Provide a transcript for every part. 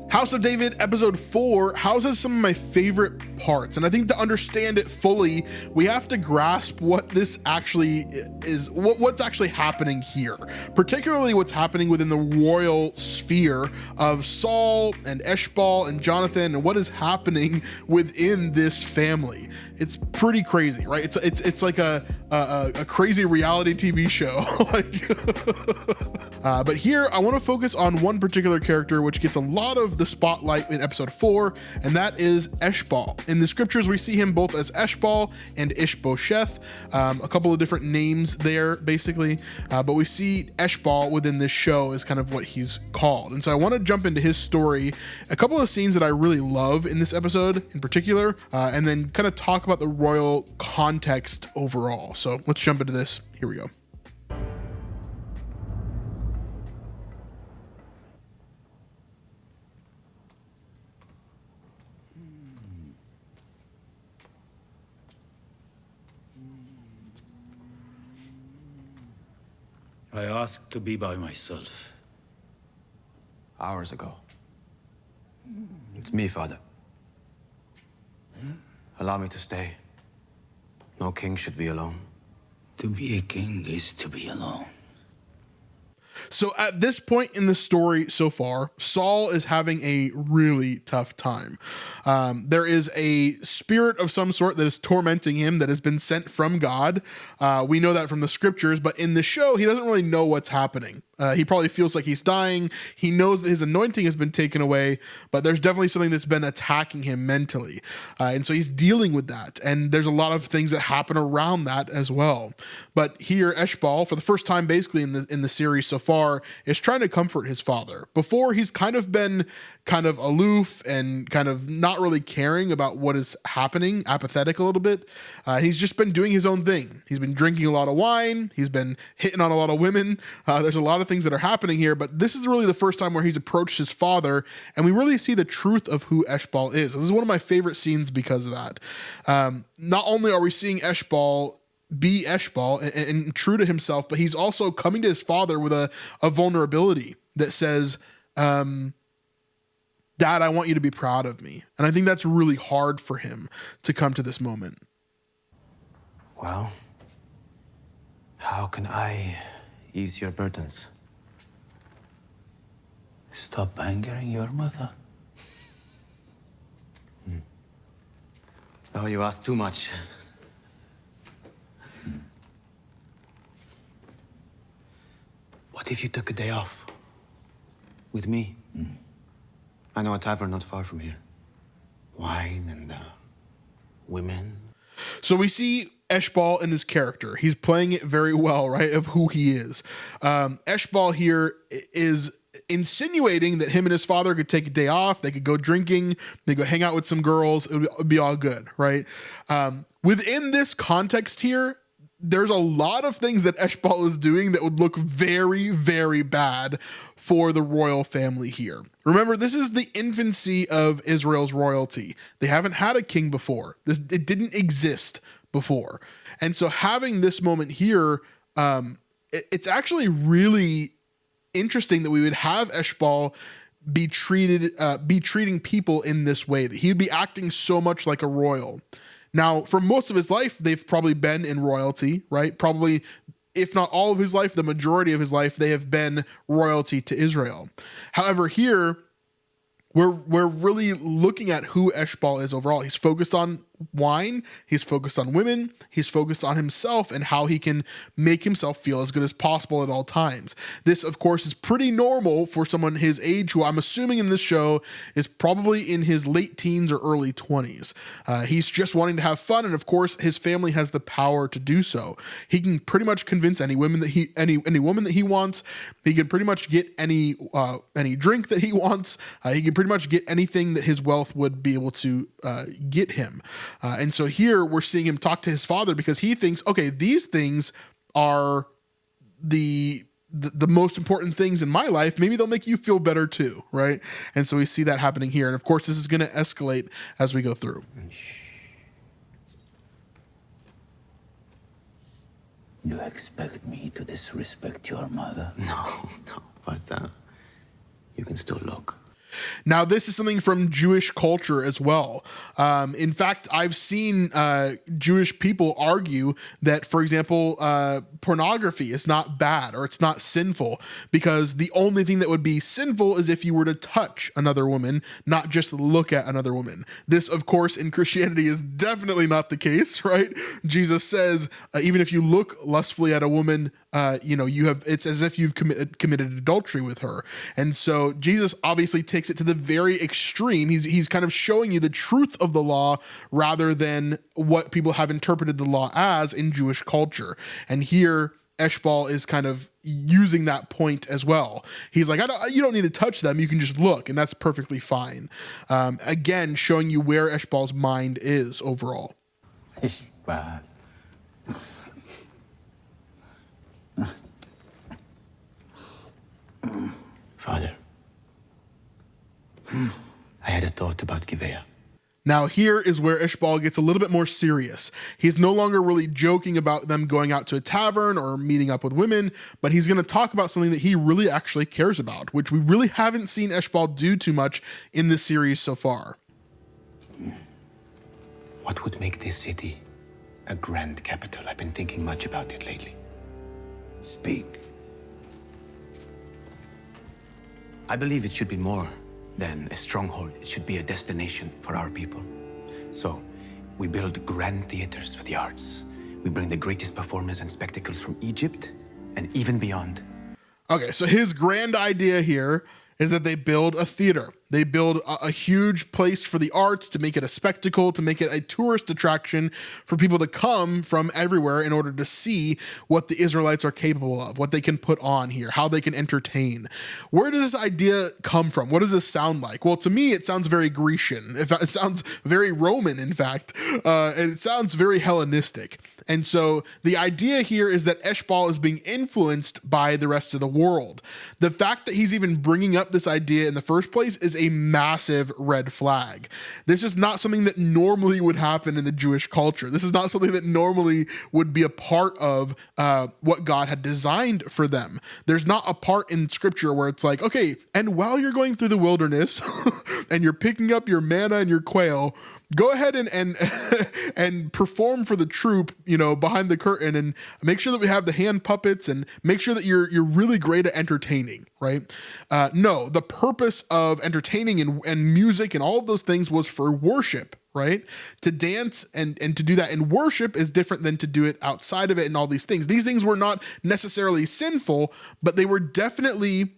House of David episode 4 houses some of my favorite parts, and I think to understand it fully, we have to grasp what this actually is, what's actually happening here, particularly what's happening within the royal sphere of Saul and Eshbaal and Jonathan, and what is happening within this family. It's pretty crazy, right? It's like a crazy reality TV show. But here I want to focus on one particular character which gets a lot of the spotlight in episode 4, and that is Eshbaal. In the scriptures we see him both as Eshbaal and Ishbosheth, a couple of different names there basically, but we see Eshbaal within this show is kind of what he's called. And so I want to jump into his story, a couple of scenes that I really love in this episode in particular, and then kind of talk about the royal context overall. So let's jump into this. Here we go. I asked to be by myself. Hours ago. It's me, Father. Allow me to stay. No king should be alone. To be a king is to be alone. So at this point in the story so far, Saul is having a really tough time. There is a spirit of some sort that is tormenting him that has been sent from God. We know that from the scriptures, but in the show, he doesn't really know what's happening. He probably feels like he's dying. He knows that his anointing has been taken away, but there's definitely something that's been attacking him mentally. And so he's dealing with that. And there's a lot of things that happen around that as well. But here, Eshbaal, for the first time basically in the series so far, is trying to comfort his father. Before, he's kind of been kind of aloof and kind of not really caring about what is happening, apathetic a little bit. He's just been doing his own thing. He's been drinking a lot of wine. He's been hitting on a lot of women. There's a lot of things that are happening here, but this is really the first time where he's approached his father, and we really see the truth of who Eshbaal is. This is one of my favorite scenes because of that. Not only are we seeing Eshbaal be Eshbaal and true to himself, but he's also coming to his father with a vulnerability that says, Dad, I want you to be proud of me. And I think that's really hard for him to come to this moment. Well, how can I ease your burdens? Stop angering your mother. Oh, you ask too much. What if you took a day off? With me? I know a tavern not far from here. Wine and women. So we see Eshbaal and his character. He's playing it very well, right, of who he is. Eshbaal here is insinuating that him and his father could take a day off. They could go drinking. They go hang out with some girls. It would be all good, right? Within this context here, there's a lot of things that Eshbaal is doing that would look very, very bad for the royal family here. Remember, this is the infancy of Israel's royalty. They haven't had a king before. It didn't exist before. And so having this moment here, it's actually really interesting that we would have Eshbaal be treating people in this way, that he'd be acting so much like a royal. Now, for most of his life, they've probably been in royalty, right? Probably, if not all of his life, the majority of his life, they have been royalty to Israel. However, here, we're really looking at who Eshbaal is overall. He's focused on wine, he's focused on women, he's focused on himself and how he can make himself feel as good as possible at all times. This, of course, is pretty normal for someone his age, who I'm assuming in this show is probably in his late teens or early 20s. He's just wanting to have fun, and of course, his family has the power to do so. He can pretty much convince any woman that any woman that he wants. He can pretty much get any drink that he wants. He can pretty much get anything that his wealth would be able to get him. And so here we're seeing him talk to his father because he thinks, okay, these things are the most important things in my life. Maybe they'll make you feel better too, right? And so we see that happening here. And of course, this is going to escalate as we go through. You expect me to disrespect your mother? No, but you can still look. Now, this is something from Jewish culture as well. In fact, I've seen Jewish people argue that, for example, pornography is not bad or it's not sinful, because the only thing that would be sinful is if you were to touch another woman, not just look at another woman. This, of course, in Christianity is definitely not the case, right? Jesus says, even if you look lustfully at a woman, it's as if you've committed adultery with her. And so Jesus obviously takes it to the very extreme. He's kind of showing you the truth of the law rather than what people have interpreted the law as in Jewish culture. And here Eshbaal is kind of using that point as well. He's like, you don't need to touch them. You can just look, and that's perfectly fine. Again, showing you where Eshbaal's mind is overall. Eshbaal. Father, I had a thought about Gibeah. Now here is where Eshbaal gets a little bit more serious. He's no longer really joking about them going out to a tavern or meeting up with women, but he's going to talk about something that he really actually cares about, which we really haven't seen Eshbaal do too much in this series so far. What would make this city a grand capital? I've been thinking much about it lately. Speak. I believe it should be more than a stronghold. It should be a destination for our people. So, we build grand theaters for the arts. We bring the greatest performers and spectacles from Egypt and even beyond. Okay, so his grand idea here is that they build a theater. They build a huge place for the arts to make it a spectacle, to make it a tourist attraction for people to come from everywhere in order to see what the Israelites are capable of, what they can put on here, how they can entertain. Where does this idea come from? What does this sound like? Well, to me, it sounds very Grecian. It sounds very Roman, in fact, and it sounds very Hellenistic. And so the idea here is that Eshbaal is being influenced by the rest of the world. The fact that he's even bringing up this idea in the first place is a massive red flag. This is not something that normally would happen in the Jewish culture. This is not something that normally would be a part of what God had designed for them. There's not a part in scripture where it's like, okay, and while you're going through the wilderness and you're picking up your manna and your quail, go ahead and perform for the troop, behind the curtain, and make sure that we have the hand puppets and make sure that you're really great at entertaining, right? No, the purpose of entertaining and music and all of those things was for worship, right? To dance and to do that in worship is different than to do it outside of it and all these things. These things were not necessarily sinful, but they were definitely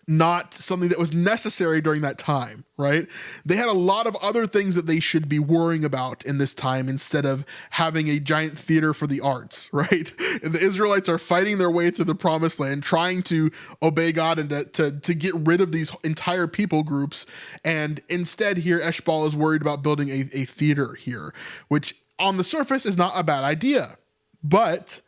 not something that was necessary during that time, right? They had a lot of other things that they should be worrying about in this time instead of having a giant theater for the arts, right? And the Israelites are fighting their way through the promised land, trying to obey God and to get rid of these entire people groups. And instead here, Eshbaal is worried about building a theater here, which on the surface is not a bad idea, but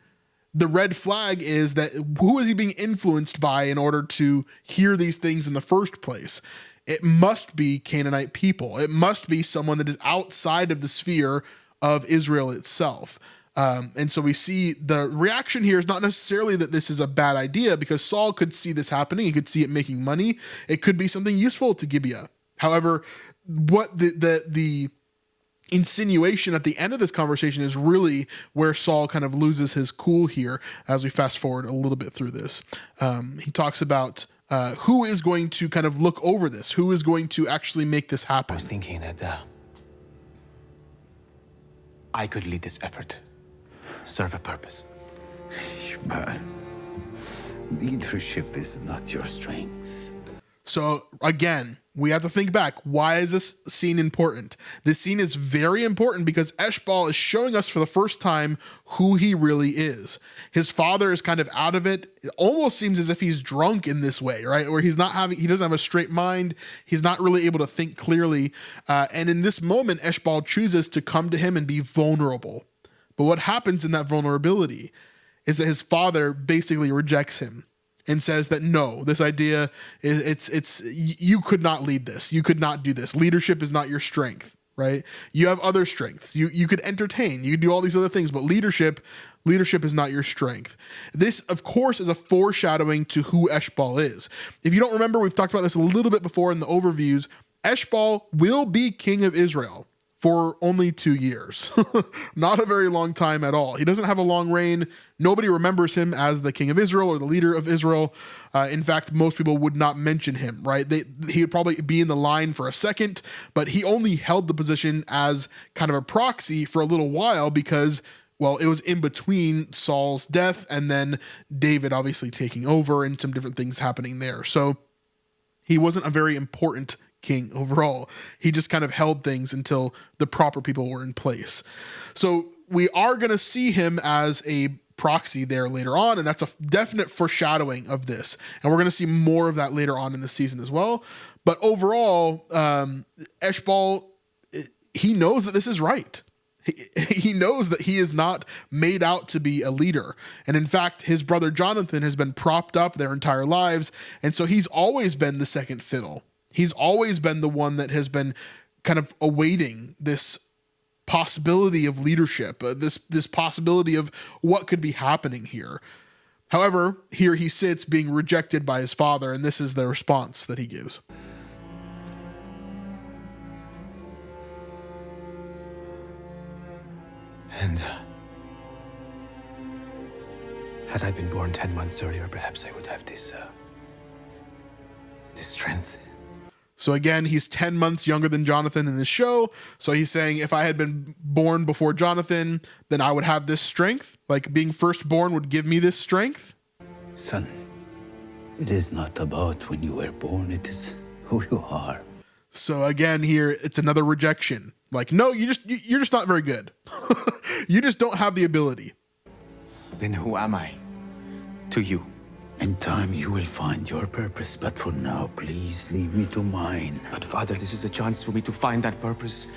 the red flag is that who is he being influenced by in order to hear these things in the first place? It must be Canaanite people. It must be someone that is outside of the sphere of Israel itself. And so we see the reaction here is not necessarily that this is a bad idea, because Saul could see this happening. He could see it making money. It could be something useful to Gibeah. However, what the insinuation at the end of this conversation is really where Saul kind of loses his cool here as we fast forward a little bit through this. He talks about who is going to kind of look over this, who is going to actually make this happen. I was thinking that I could lead this effort, serve a purpose. Eshbaal, leadership is not your strength. So again, we have to think back. Why is this scene important? This scene is very important because Eshbaal is showing us for the first time who he really is. His father is kind of out of it. It almost seems as if he's drunk in this way, right? Where he doesn't have a straight mind. He's not really able to think clearly. And in this moment, Eshbaal chooses to come to him and be vulnerable. But what happens in that vulnerability is that his father basically rejects him and says that no, this idea is you could not lead this. You could not do this. Leadership is not your strength, right? You have other strengths. You could entertain. You could do all these other things, but leadership, Leadership is not your strength. This, of course, is a foreshadowing to who Eshbaal is. If you don't remember, we've talked about this a little bit before in the overviews. Eshbaal will be king of Israel for only 2 years. Not a very long time at all. He doesn't have a long reign. Nobody remembers him as the king of Israel or the leader of Israel. In fact, most people would not mention him, right? He would probably be in the line for a second, but he only held the position as kind of a proxy for a little while because, well, it was in between Saul's death and then David obviously taking over and some different things happening there. So he wasn't a very important king overall. He just kind of held things until the proper people were in place. So we are going to see him as a proxy there later on, and that's a definite foreshadowing of this. And we're going to see more of that later on in the season as well. But overall, Eshbaal, he knows that this is right. He knows that he is not made out to be a leader. And in fact, his brother Jonathan has been propped up their entire lives. And so he's always been the second fiddle. He's always been the one that has been kind of awaiting this possibility of leadership, this possibility of what could be happening here. However, here he sits being rejected by his father, and this is the response that he gives. And had I been born 10 months earlier, perhaps I would have this strength. So again, he's 10 months younger than Jonathan in this show. So he's saying, if I had been born before Jonathan, then I would have this strength. Like being firstborn would give me this strength. Son, it is not about when you were born, it is who you are. So again, here, it's another rejection. Like, no, you're just not very good. You just don't have the ability. Then who am I to you? In time, you will find your purpose, but for now, please leave me to mine. But Father, this is a chance for me to find that purpose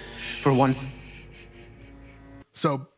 for once. So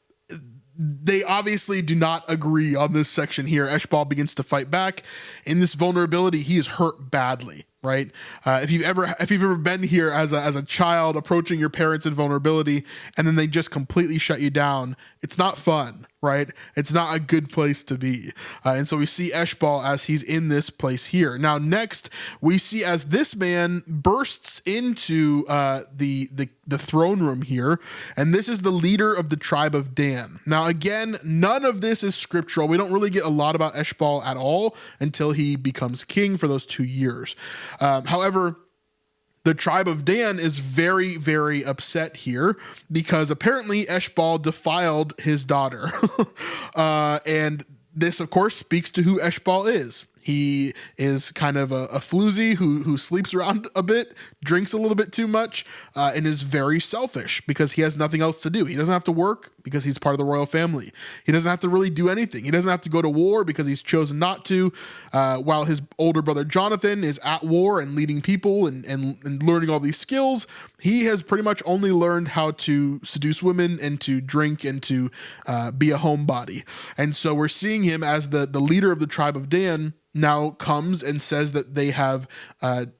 they obviously do not agree on this section here. Eshbaal begins to fight back. In this vulnerability, he is hurt badly, right? If you've ever been here as a child approaching your parents in vulnerability, and then they just completely shut you down, it's not fun, right? It's not a good place to be. And so we see Eshbaal as he's in this place here. Now, next we see as this man bursts into the throne room here, and this is the leader of the tribe of Dan. Now, again, none of this is scriptural. We don't really get a lot about Eshbaal at all until he becomes king for those 2 years. However, the tribe of Dan is very, very upset here because apparently Eshbaal defiled his daughter. And this, of course, speaks to who Eshbaal is. He is kind of a floozy who sleeps around a bit, drinks a little bit too much, and is very selfish because he has nothing else to do. He doesn't have to work because he's part of the royal family. He doesn't have to really do anything. He doesn't have to go to war because he's chosen not to, while his older brother Jonathan is at war and leading people and learning all these skills. He has pretty much only learned how to seduce women and to drink and to be a homebody. And so we're seeing him as the leader of the tribe of Dan now comes and says that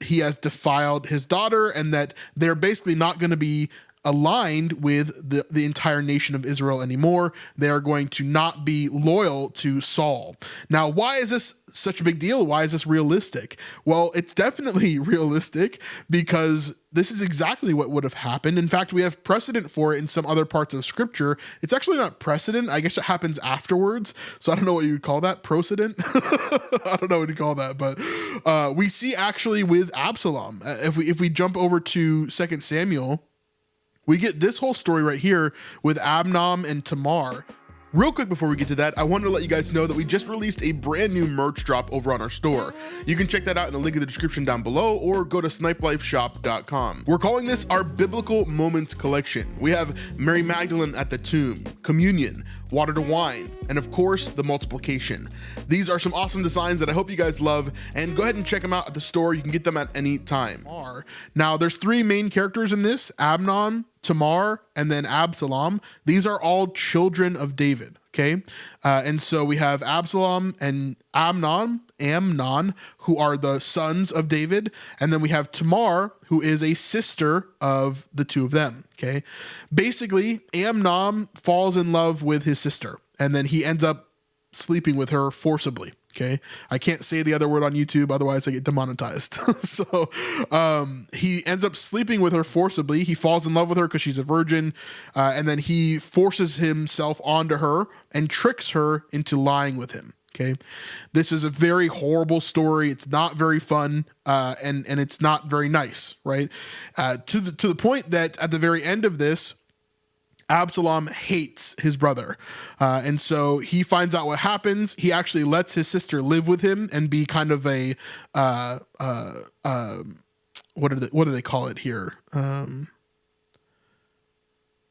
he has defiled his daughter and that they're basically not going to be aligned with the entire nation of Israel anymore. They are going to not be loyal to Saul. Now, why is this such a big deal? Why is this realistic? Well, it's definitely realistic because this is exactly what would have happened. In fact, we have precedent for it in some other parts of scripture. It's actually not precedent. I guess it happens afterwards. So I don't know what you would call that. Precedent? I don't know what you call that, but we see actually with Absalom. If we jump over to 2 Samuel, we get this whole story right here with Amnon and Tamar. Real quick before we get to that, I wanted to let you guys know that we just released a brand new merch drop over on our store. You can check that out in the link in the description down below or go to snipelifeshop.com. We're calling this our Biblical Moments Collection. We have Mary Magdalene at the tomb, communion, water to wine, and of course, the multiplication. These are some awesome designs that I hope you guys love, and go ahead and check them out at the store. You can get them at any time. Now, there's 3 main characters in this: Amnon, Tamar, and then Absalom. These are all children of David, okay? And so we have Absalom and Amnon, who are the sons of David, and then we have Tamar, who is a sister of the 2 of them, okay? Basically, Amnon falls in love with his sister, and then he ends up sleeping with her forcibly. Okay. I can't say the other word on YouTube, otherwise I get demonetized. So he ends up sleeping with her forcibly. He falls in love with her because she's a virgin. And then he forces himself onto her and tricks her into lying with him. Okay. This is a very horrible story. It's not very fun. And it's not very nice, right? To the point that at the very end of this, Absalom hates his brother. And so he finds out what happens. He actually lets his sister live with him and be kind of a, what do they call it here?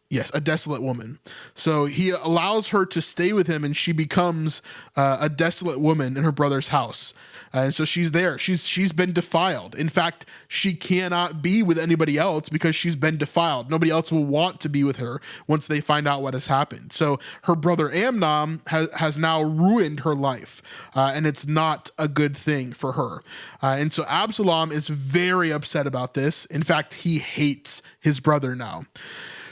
Yes, a desolate woman. So he allows her to stay with him, and she becomes a desolate woman in her brother's house. And so she's there. She's been defiled. In fact, she cannot be with anybody else because she's been defiled. Nobody else will want to be with her once they find out what has happened. So her brother Amnon has now ruined her life, and it's not a good thing for her. And so Absalom is very upset about this. In fact, he hates his brother now.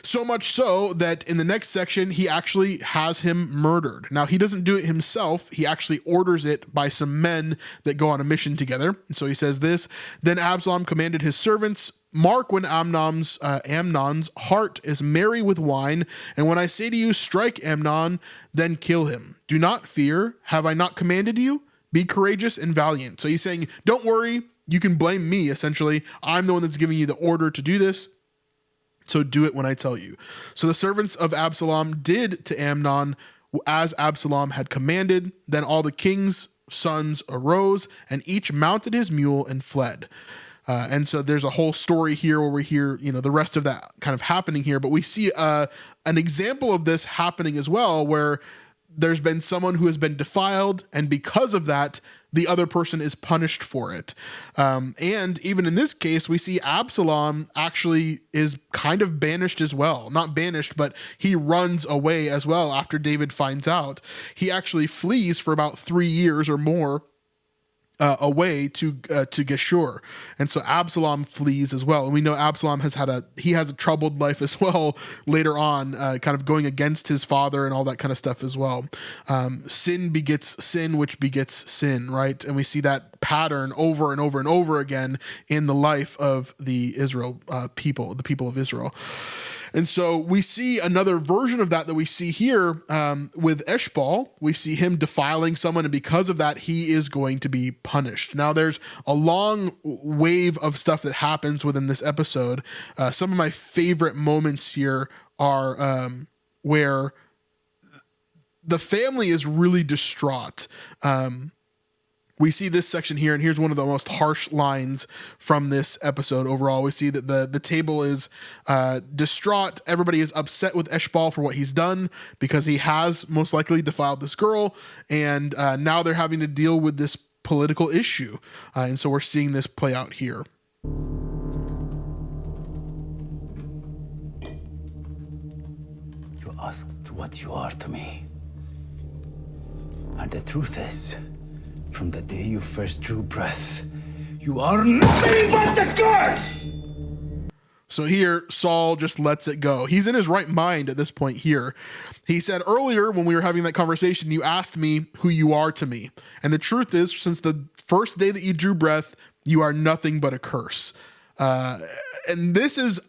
So much so that in the next section, he actually has him murdered. Now, he doesn't do it himself. He actually orders it by some men that go on a mission together. And so he says this, then Absalom commanded his servants, mark when Amnon's heart is merry with wine. And when I say to you, strike Amnon, then kill him. Do not fear. Have I not commanded you? Be courageous and valiant. So he's saying, don't worry. You can blame me, essentially. I'm the one that's giving you the order to do this. So do it when I tell you. So the servants of Absalom did to Amnon as Absalom had commanded. Then all the king's sons arose, and each mounted his mule and fled. And so there's a whole story here where we hear, the rest of that kind of happening here. But we see an example of this happening as well, where there's been someone who has been defiled, and because of that, the other person is punished for it. And even in this case, we see Absalom actually is kind of banished as well. Not banished, but he runs away as well after David finds out. He actually flees for about 3 years or more away to Geshur. And so Absalom flees as well. And we know Absalom has a troubled life as well later on, kind of going against his father and all that kind of stuff as well. Sin begets sin, which begets sin, right? And we see that pattern over and over and over again in the life of the people of Israel. And so we see another version of that we see here with Eshbaal. We see him defiling someone, and because of that, he is going to be punished. Now, there's a long wave of stuff that happens within this episode. Some of my favorite moments here are where the family is really distraught. We see this section here, and here's one of the most harsh lines from this episode overall. We see that the table is distraught. Everybody is upset with Eshbaal for what he's done because he has most likely defiled this girl, and now they're having to deal with this political issue. And so we're seeing this play out here. You asked what you are to me. And the truth is, from the day you first drew breath, you are nothing but the curse! So here, Saul just lets it go. He's in his right mind at this point here. He said earlier when we were having that conversation, you asked me who you are to me. And the truth is, since the first day that you drew breath, you are nothing but a curse. And this is,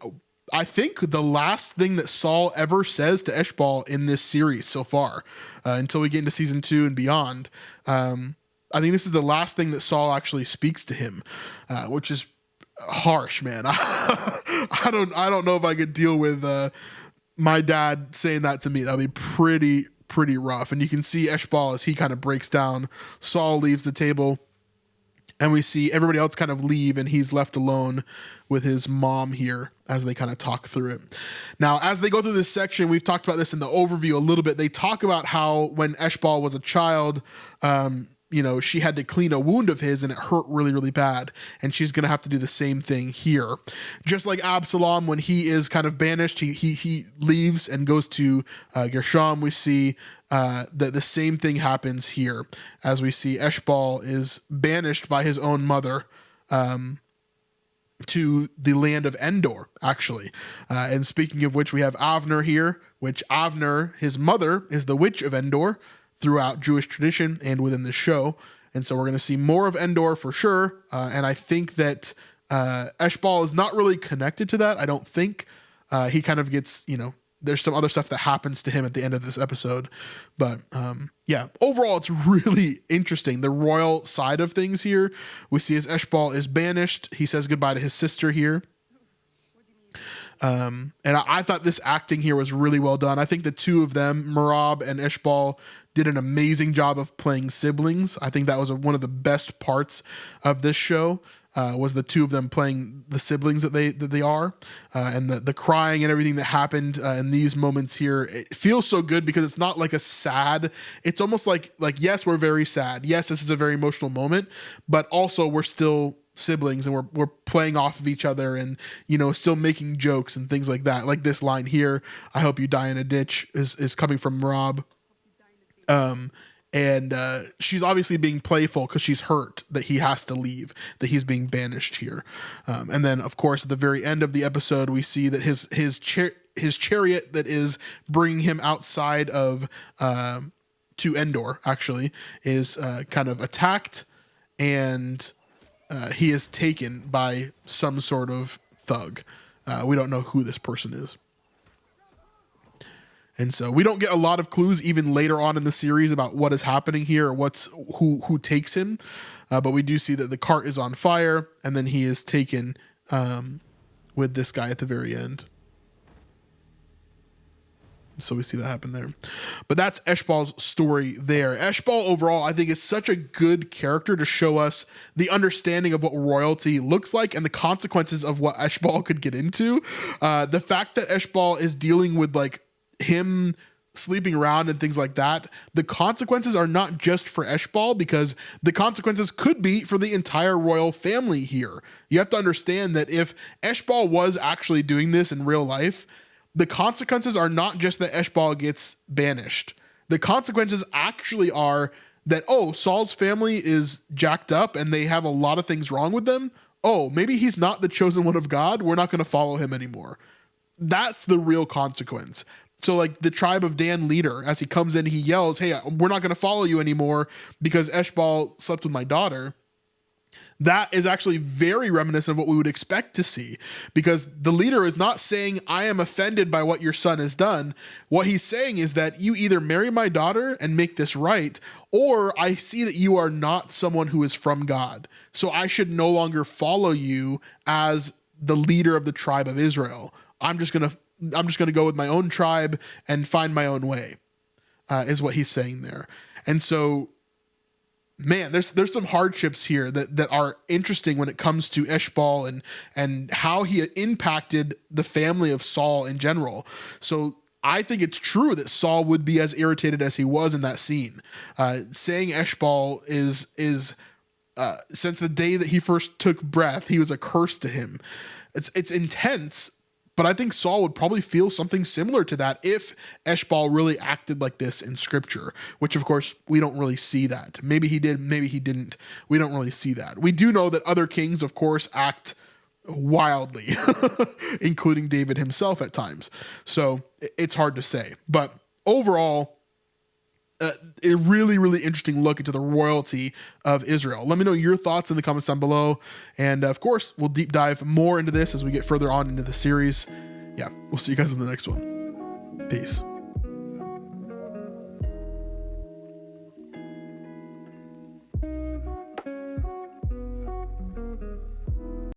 I think, the last thing that Saul ever says to Eshbaal in this series so far, until we get into season 2 and beyond. I think this is the last thing that Saul actually speaks to him, which is harsh, man. I don't know if I could deal with my dad saying that to me. That'd be pretty rough. And you can see Eshbaal as he kind of breaks down. Saul leaves the table, and we see everybody else kind of leave, and he's left alone with his mom here as they kind of talk through it. Now, as they go through this section, we've talked about this in the overview a little bit. They talk about how when Eshbaal was a child, she had to clean a wound of his, and it hurt really, really bad. And she's going to have to do the same thing here. Just like Absalom, when he is kind of banished, he leaves and goes to Gershom. We see that the same thing happens here, as we see Eshbaal is banished by his own mother. to the land of Endor, actually. And speaking of which, we have Avner here, which Avner, his mother, is the witch of Endor throughout Jewish tradition and within the show. And so we're going to see more of Endor for sure. And I think that Eshbaal is not really connected to that. I don't think. He kind of gets, there's some other stuff that happens to him at the end of this episode. But yeah, overall, it's really interesting. The royal side of things here, we see as Eshbaal is banished. He says goodbye to his sister here. And I thought this acting here was really well done. I think the two of them, Merab and Eshbaal, did an amazing job of playing siblings. I think that was one of the best parts of this show. Was the two of them playing the siblings that they are, and the crying and everything that happened in these moments here. It feels so good because it's not like a sad. It's almost like yes, we're very sad. Yes, this is a very emotional moment, but also we're still siblings and we're playing off of each other and still making jokes and things like that. Like this line here, "I hope you die in a ditch," is coming from Rob. And she's obviously being playful because she's hurt that he has to leave, that he's being banished here. And then, of course, at the very end of the episode, we see that his chariot that is bringing him outside of to Endor, actually, is kind of attacked, and he is taken by some sort of thug. We don't know who this person is. And so we don't get a lot of clues even later on in the series about what is happening here or who takes him. But we do see that the cart is on fire and then he is taken with this guy at the very end. So we see that happen there. But that's Eshbaal's story there. Eshbaal overall, I think, is such a good character to show us the understanding of what royalty looks like and the consequences of what Eshbaal could get into. The fact that Eshbaal is dealing with him sleeping around and things like that, the consequences are not just for Eshbaal, because the consequences could be for the entire royal family here. You have to understand that if Eshbaal was actually doing this in real life, the consequences are not just that Eshbaal gets banished. The consequences actually are that, Saul's family is jacked up and they have a lot of things wrong with them. Maybe he's not the chosen one of God. We're not going to follow him anymore. That's the real consequence. So the tribe of Dan leader, as he comes in, he yells, "Hey, we're not going to follow you anymore because Eshbaal slept with my daughter." That is actually very reminiscent of what we would expect to see, because the leader is not saying, "I am offended by what your son has done." What he's saying is that you either marry my daughter and make this right, or I see that you are not someone who is from God. So I should no longer follow you as the leader of the tribe of Israel. I'm just going to go with my own tribe and find my own way, is what he's saying there. And so, man, there's some hardships here that are interesting when it comes to Eshbaal and how he impacted the family of Saul in general. So I think it's true that Saul would be as irritated as he was in that scene. Saying Eshbaal is since the day that he first took breath, he was a curse to him. It's intense. But I think Saul would probably feel something similar to that if Eshbaal really acted like this in scripture, which of course we don't really see that. Maybe he did, maybe he didn't. We don't really see that. We do know that other kings, of course, act wildly, including David himself at times. So it's hard to say. But overall, a really, really interesting look into the royalty of Israel. Let me know your thoughts in the comments down below. And of course, we'll deep dive more into this as we get further on into the series. Yeah, we'll see you guys in the next one. Peace.